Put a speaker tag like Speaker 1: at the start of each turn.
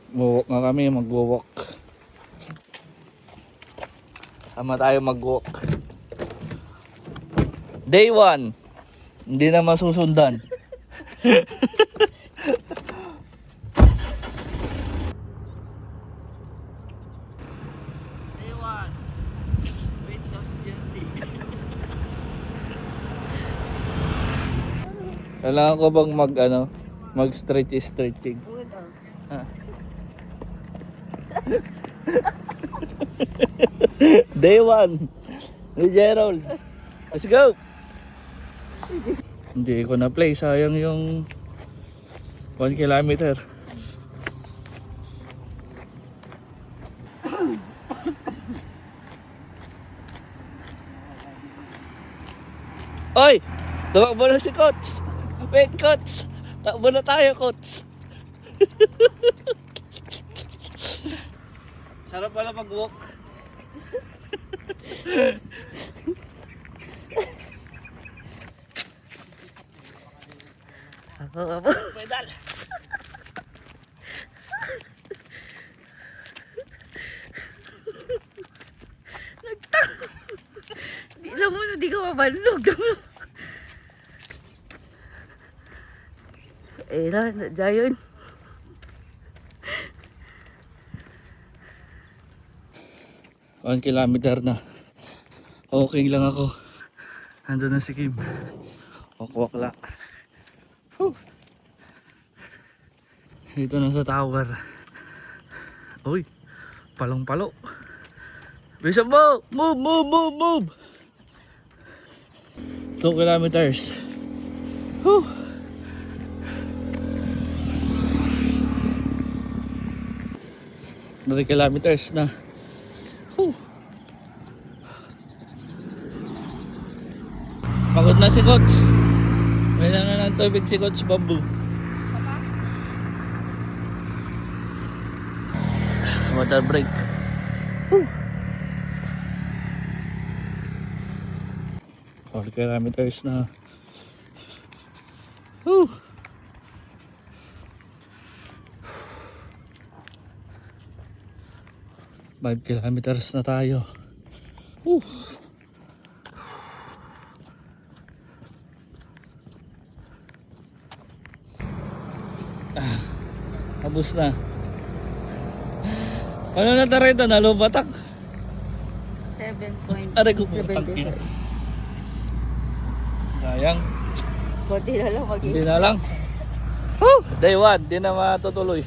Speaker 1: Mag-walk nga kami, mag-walk. Sama tayo mag-walk. Day 1. Hindi na masusundan. Day 1. Wait daw si Jenty. Kailangan ko bang mag-stretching? Ha? Day 1 ni Gerald. Let's go. Hindi ko na play, sayang yung 1 kilometer. Oy! Tumakbo na si Coach! Wait, Coach! Takbo na tayo, Coach! Sarap pala mag-walk.
Speaker 2: Apo.
Speaker 1: Pedal!
Speaker 2: Di alam mo na di ka mabalog. Eh na, nadya yun.
Speaker 1: One kilometer na. Okay lang ako. Ando na si Kim. Walk lang. Whew. Dito na sa tower. Uy, palong-palo. Bisa mo! Move! 2 kilometers. Whew. Dari kilometers na. Whew. Pagod na si Coach. May na ng tubig si Coach Bamboo. Water break. Whew. 4 kilometers na. Whew. Five kilometers na tayo. Whew. Tapos na. Ano na tayo ito? Nalubatak?
Speaker 2: 7.77.
Speaker 1: Aray ko po, tangkin. Sayang.
Speaker 2: Buti na lang
Speaker 1: Hindi na lang. Woo! Day 1, di na matutuloy.